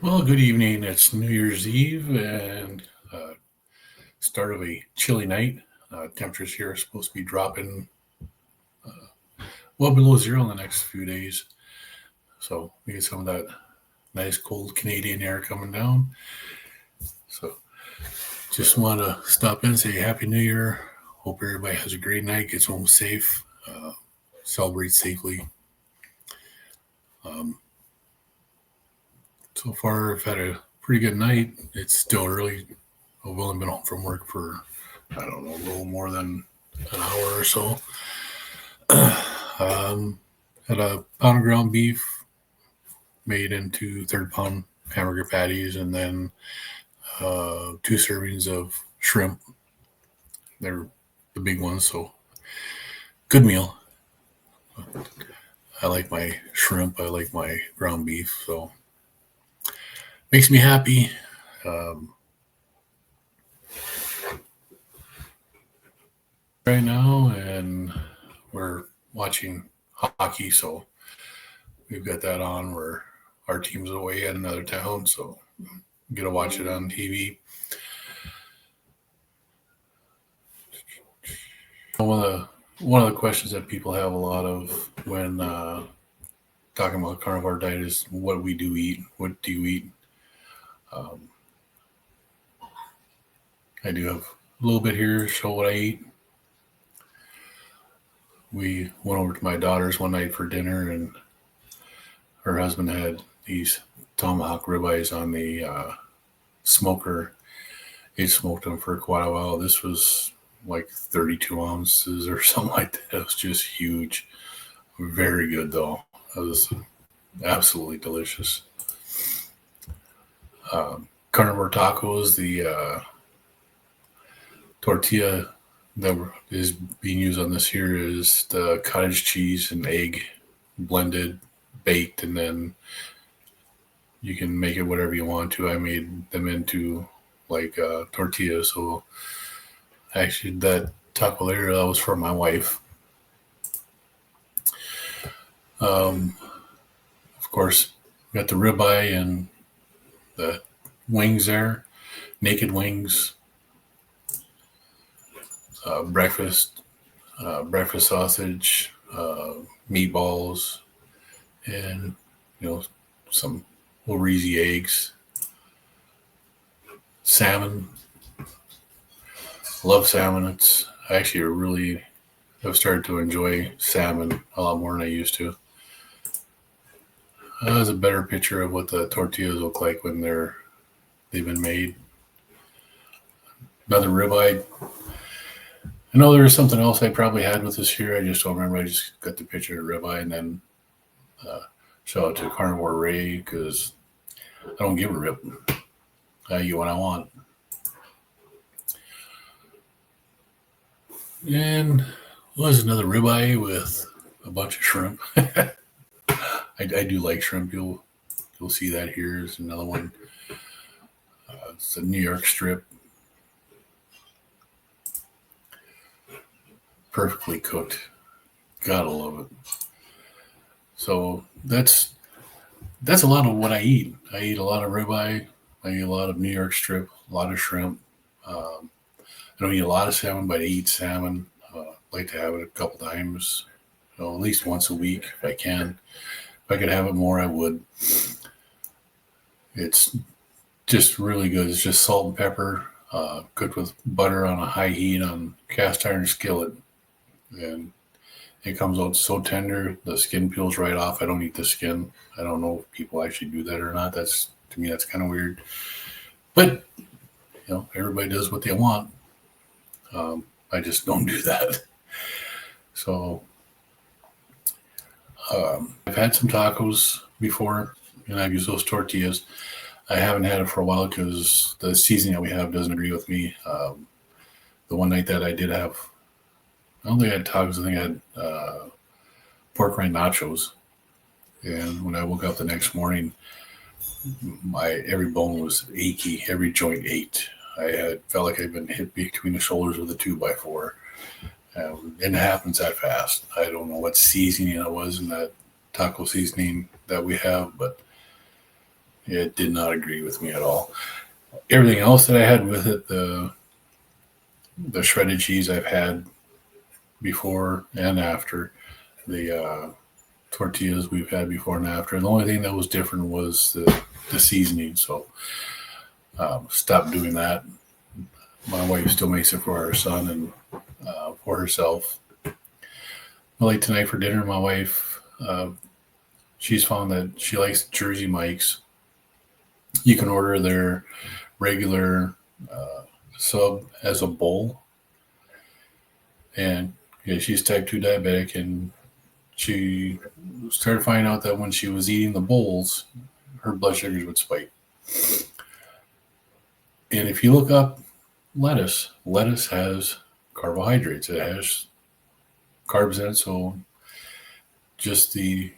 Well, good evening. It's New Year's Eve and start of a chilly night. Temperatures here are supposed to be dropping well below zero in the next few days. So we get some of that nice cold Canadian air coming down. So just want to stop in and say Happy New Year. Hope everybody has a great night, gets home safe, celebrate safely. Um, so far, I've had a pretty good night. It's still early. I've only been home from work for, I don't know, a little more than an hour or so. Had a pound of ground beef made into third pound hamburger patties, and then 2 servings of shrimp. They're the big ones, so good meal. I like my shrimp. I like my ground beef, so makes me happy. Um, right now, and we're watching hockey, so we've got that on where our team's away at another town, so get to watch it on TV. One of the questions that people have a lot of when talking about carnivore diet is what we do eat. What do you eat? Um, I do have a little bit here to show what I eat. We went over to my daughter's one night for dinner, and her husband had these tomahawk ribeyes on the smoker. He smoked them for quite a while. This was like 32 ounces or something like that. It was just huge. Very good, though. It was absolutely delicious. Carnivore tacos, the tortilla that is being used on this here is the cottage cheese and egg blended, baked, and then you can make it whatever you want to. I made them into like tortillas. So actually, that taco there that was for my wife. Of course, got the ribeye and the wings there, naked wings, breakfast, breakfast sausage, meatballs, and some Orizi eggs, salmon. Love salmon. It's actually really I've started to enjoy salmon a lot more than I used to. That's a better picture of what the tortillas look like when they've been made. Another ribeye. I know there was something else I probably had with this here. I just don't remember. I just got the picture of ribeye and then shout out to Carnivore Ray because I don't give a rip. I eat what I want. And was another ribeye with a bunch of shrimp. I do like shrimp. You'll see that here is another one. It's a New York strip, perfectly cooked. Gotta love it. So that's a lot of what I eat. I eat a lot of ribeye. I eat a lot of New York strip, a lot of shrimp. I don't eat a lot of salmon, but I eat salmon. Like to have it a couple times, at least once a week if I can. If I could have it more, I would. It's just really good. It's just salt and pepper, cooked with butter on a high heat on cast iron skillet, and it comes out so tender. The skin peels right off. I don't eat the skin. I don't know if people actually do that or not. That's to me that's kind of weird. But everybody does what they want. I just don't do that. So I've had some tacos before, and I've used those tortillas. I haven't had it for a while because the seasoning that we have doesn't agree with me. The one night that I did have, I don't think I had tacos. I think I had pork rind nachos. And when I woke up the next morning, every bone was achy, every joint ached. I felt like I'd been hit between the shoulders with a 2x4. And it happens that fast. I don't know what seasoning it was in that taco seasoning that we have, but It did not agree with me at all. Everything else that I had with it, the shredded cheese I've had before and after, the tortillas we've had before and after. The only thing that was different was the seasoning. So stopped doing that. My wife still makes it for her son and for herself. Like tonight for dinner, my wife, she's found that she likes Jersey Mike's. You can order their regular sub as a bowl. And yeah, she's type 2 diabetic, and she started finding out that when she was eating the bowls, her blood sugars would spike. And if you look up lettuce has carbohydrates. It has carbs in it. So just 2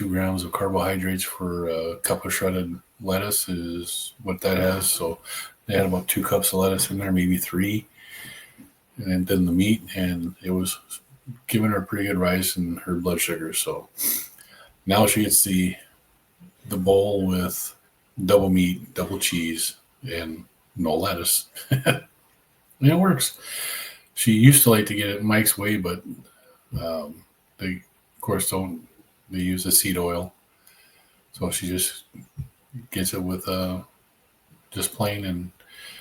grams of carbohydrates for a cup of shredded lettuce is what that has. So they had about 2 cups of lettuce in there, maybe 3. And then the meat, and it was giving her a pretty good rise in her blood sugar. So now she gets the bowl with double meat, double cheese, and no lettuce. And it works. She used to like to get it Mike's way, but they, of course, don't. They use the seed oil. So she just gets it with just plain, and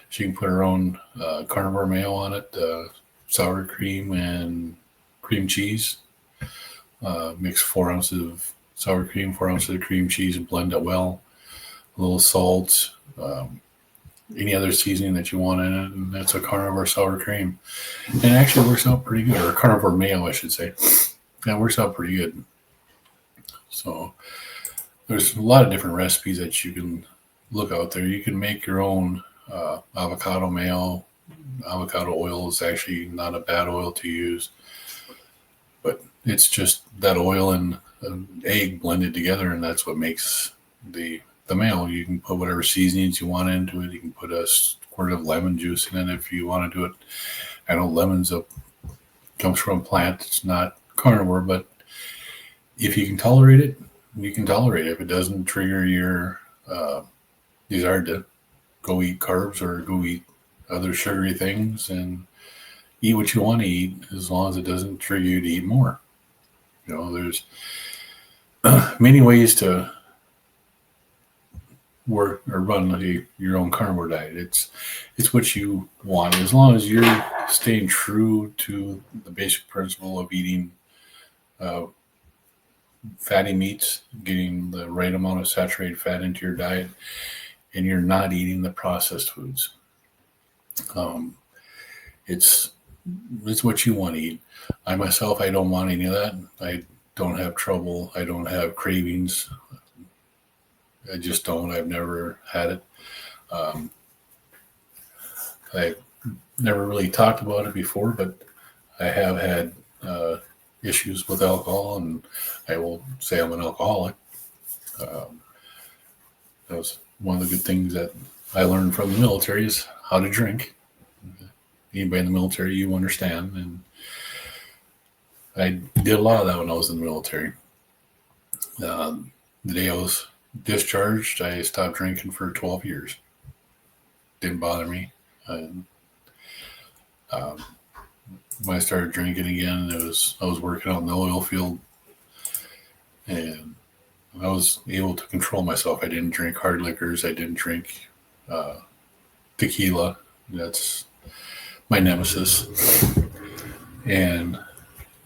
she can put her own carnivore mayo on it, sour cream and cream cheese. Mix 4 ounces of sour cream, 4 ounces of cream cheese, and blend it well. A little salt, any other seasoning that you want in it, and that's a carnivore sour cream. And it actually works out pretty good, or a carnivore mayo, I should say. That works out pretty good. So there's a lot of different recipes that you can look out there. You can make your own avocado mayo. Avocado oil is actually not a bad oil to use, but it's just that oil and an egg blended together, and that's what makes the mayo. You can put whatever seasonings you want into it. You can put a squirt of lemon juice in it if you want to do it. I know lemons comes from a plant. It's not carnivore, but if you can tolerate it, you can tolerate it. If it doesn't trigger your desire to go eat carbs or go eat other sugary things, and eat what you want to eat, as long as it doesn't trigger you to eat more. There's many ways to work or run your own carnivore diet. It's what you want, as long as you're staying true to the basic principle of eating fatty meats, getting the right amount of saturated fat into your diet, and you're not eating the processed foods. It's what you want to eat. I myself, I don't want any of that. I don't have trouble. I don't have cravings. I just don't. I've never had it. I never really talked about it before, but I have had issues with alcohol, and I will say I'm an alcoholic. That was one of the good things that I learned from the military, is how to drink. Anybody in the military, you understand. And I did a lot of that when I was in the military. The day I was discharged, I stopped drinking for 12 years. Didn't bother me. When I started drinking again, I was working out in the oil field, and I was able to control myself. I didn't drink hard liquors. I didn't drink tequila. That's my nemesis. And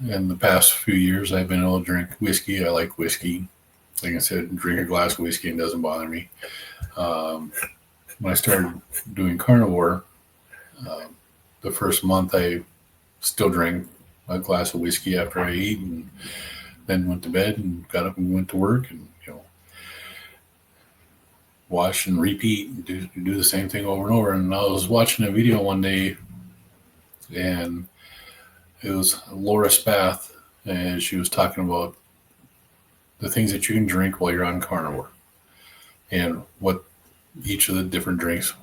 in the past few years, I've been able to drink whiskey. I like whiskey. Like I said, drink a glass of whiskey and it doesn't bother me. When I started doing carnivore, the first month I still drank a glass of whiskey after I ate, and then went to bed and got up and went to work, and wash and repeat and do the same thing over and over. And I was watching a video one day, and it was Laura Spath, and she was talking about the things that you can drink while you're on carnivore, and what each of the different drinks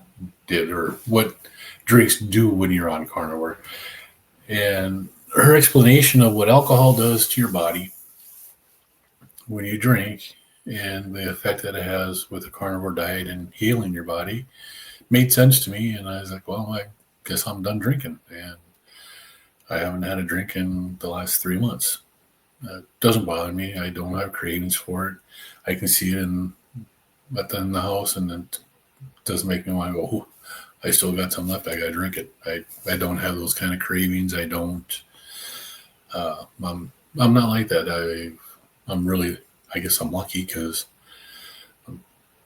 did, or what drinks do when you're on carnivore. And her explanation of what alcohol does to your body when you drink and the effect that it has with a carnivore diet and healing your body made sense to me. And I was like, well, I guess I'm done drinking. And I haven't had a drink in the last 3 months. It doesn't bother me. I don't have cravings for it. I can see it in the house, and it doesn't make me want to go, oh, I still got some left. I got to drink it. I don't have those kind of cravings. I don't. I'm not like that. I'm really, I guess I'm lucky because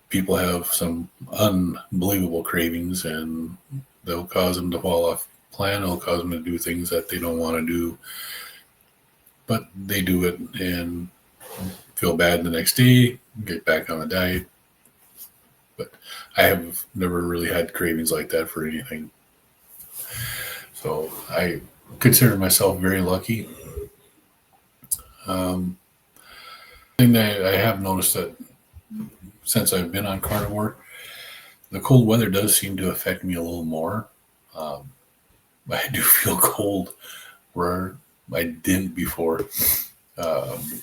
people have some unbelievable cravings, and they'll cause them to fall off plan. It'll cause them to do things that they don't want to do, but they do it and feel bad the next day, get back on the diet. But I have never really had cravings like that for anything. So I consider myself very lucky. Thing that I have noticed that since I've been on carnivore, the cold weather does seem to affect me a little more. Um, I do feel cold where I didn't before. Um,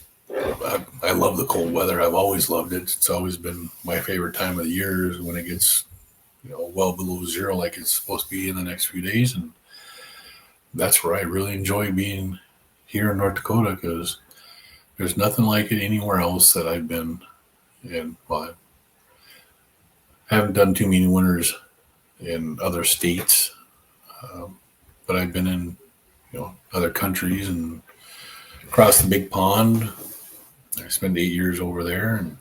I love the cold weather. I've always loved it. It's always been my favorite time of the year is when it gets, well below zero, like it's supposed to be in the next few days. And that's where I really enjoy being here in North Dakota because there's nothing like it anywhere else that I've been. And well, I haven't done too many winters in other states, but I've been in, other countries and across the big pond. I spent 8 years over there, and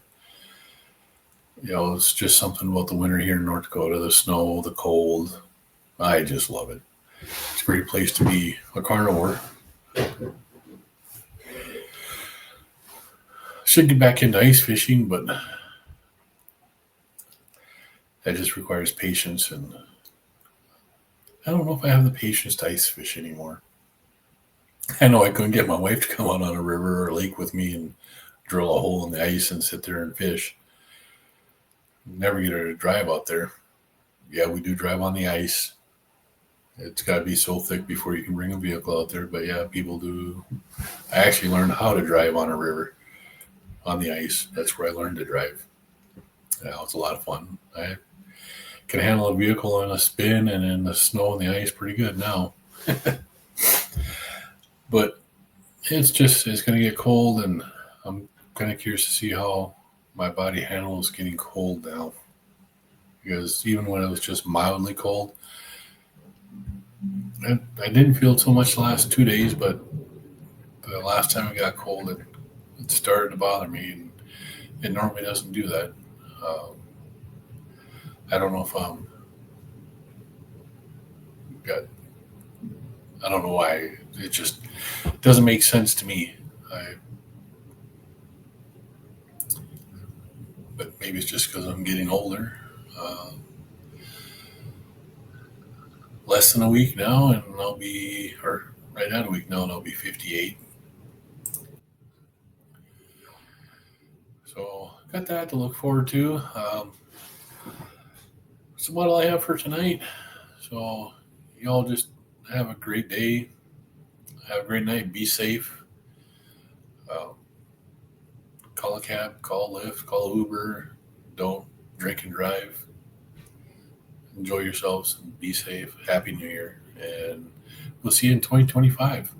it's just something about the winter here in North Dakota, the snow, the cold. I just love it. It's a great place to be a carnivore. Should get back into ice fishing, but that just requires patience, and I don't know if I have the patience to ice fish anymore. I know I couldn't get my wife to come out on a river or lake with me and drill a hole in the ice and sit there and fish. Never get her to drive out there. Yeah, we do drive on the ice. It's got to be so thick before you can bring a vehicle out there. But yeah, people do. I actually learned how to drive on a river on the ice. That's where I learned to drive. Yeah, it's a lot of fun. I can handle a vehicle in a spin and in the snow and the ice pretty good now. But it's going to get cold, and I'm kind of curious to see how my body handles getting cold now. Because even when it was just mildly cold, I didn't feel so much the last 2 days, but the last time it got cold, it started to bother me, and it normally doesn't do that. I don't know if I don't know why. It just doesn't make sense to me. But maybe it's just because I'm getting older. Less than a week now, and or right at a week now, and I'll be 58. So got that to look forward to. So what do I have for tonight? So y'all just have a great day. Have a great night. Be safe. Call a cab, call a Lyft, call a Uber. Don't drink and drive. Enjoy yourselves and be safe. Happy New Year. And we'll see you in 2025.